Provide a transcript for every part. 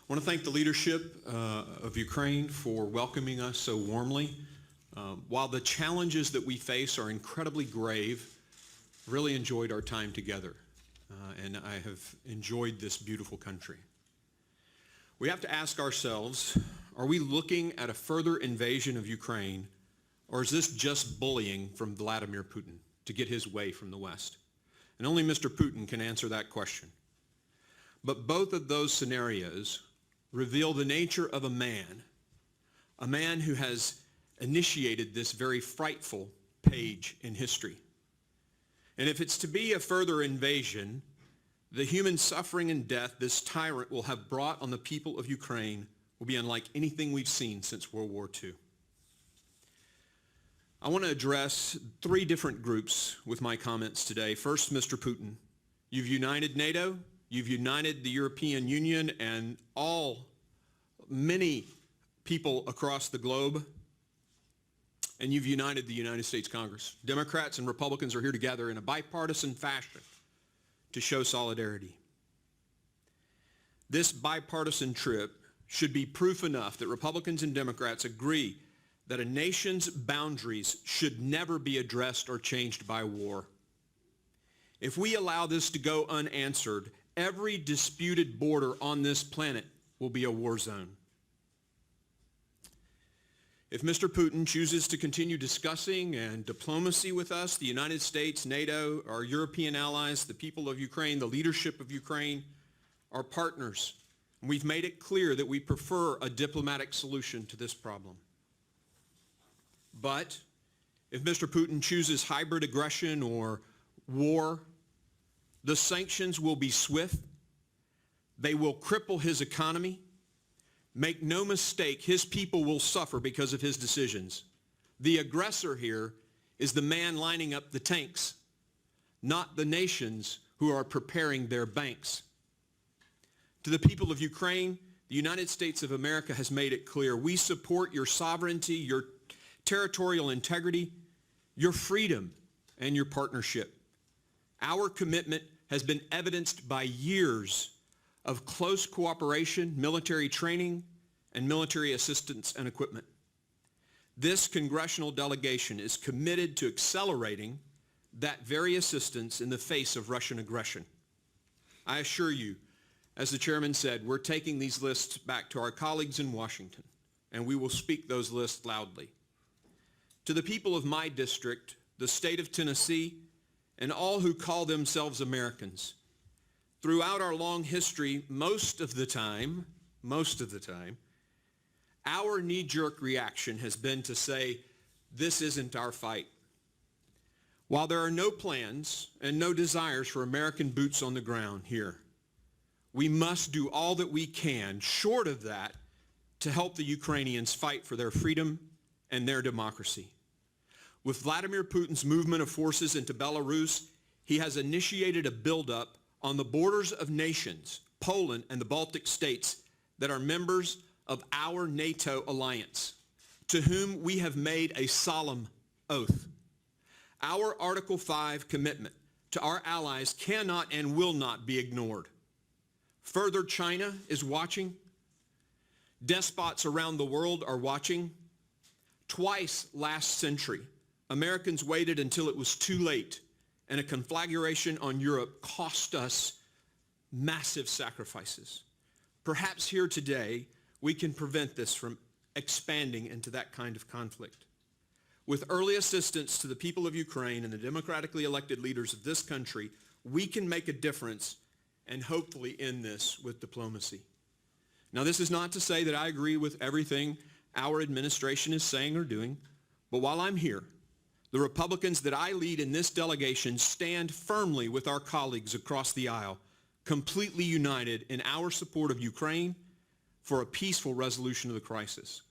I want to thank the leadership of Ukraine for welcoming us so warmly. While the challenges that we face are incredibly grave, really enjoyed our time together, and I have enjoyed this beautiful country. We have to ask ourselves, are we looking at a further invasion of Ukraine, or is this just bullying from Vladimir Putin to get his way from the West? And only Mr. Putin can answer that question. But both of those scenarios reveal the nature of a man who has initiated this very frightful page in history. And if it's to be a further invasion, the human suffering and death this tyrant will have brought on the people of Ukraine will be unlike anything we've seen since World War II. I want to address three different groups with my comments today. First, Mr. Putin. You've united NATO, you've united the European Union, and many people across the globe, and you've united the United States Congress. Democrats and Republicans are here together in a bipartisan fashion to show solidarity. This bipartisan trip should be proof enough that Republicans and Democrats agree that a nation's boundaries should never be addressed or changed by war. If we allow this to go unanswered, every disputed border on this planet will be a war zone. If Mr. Putin chooses to continue discussing and diplomacy with us, the United States, NATO, our European allies, the people of Ukraine, the leadership of Ukraine, our partners, we've made it clear that we prefer a diplomatic solution to this problem. But if Mr. Putin chooses hybrid aggression or war, the sanctions will be swift. They will cripple his economy. Make no mistake, his people will suffer because of his decisions. The aggressor here is the man lining up the tanks, not the nations who are preparing their banks. To the people of Ukraine, the United States of America has made it clear, we support your sovereignty, your territorial integrity, your freedom, and your partnership. Our commitment has been evidenced by years of close cooperation, military training, and military assistance and equipment. This congressional delegation is committed to accelerating that very assistance in the face of Russian aggression. I assure you, as the chairman said, we're taking these lists back to our colleagues in Washington, and we will speak those lists loudly. To the people of my district, the state of Tennessee, and all who call themselves Americans, throughout our long history, most of the time, our knee-jerk reaction has been to say, this isn't our fight. While there are no plans and no desires for American boots on the ground here, we must do all that we can, short of that, to help the Ukrainians fight for their freedom and their democracy. With Vladimir Putin's movement of forces into Belarus, he has initiated a buildup on the borders of nations, Poland and the Baltic states, that are members of our NATO alliance, to whom we have made a solemn oath. Our Article 5 commitment to our allies cannot and will not be ignored. Further, China is watching. Despots around the world are watching. Twice last century, Americans waited until it was too late, and a conflagration on Europe cost us massive sacrifices. Perhaps here today, we can prevent this from expanding into that kind of conflict. With early assistance to the people of Ukraine and the democratically elected leaders of this country, we can make a difference and hopefully end this with diplomacy. Now, this is not to say that I agree with everything our administration is saying or doing, but while I'm here, the Republicans that I lead in this delegation stand firmly with our colleagues across the aisle, completely united in our support of Ukraine for a peaceful resolution of the crisis.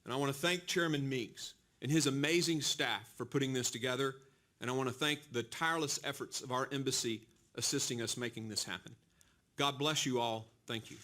And I want to thank Chairman Meeks and his amazing staff for putting this together, and I want to thank the tireless efforts of our embassy assisting us making this happen. God bless you all. Thank you.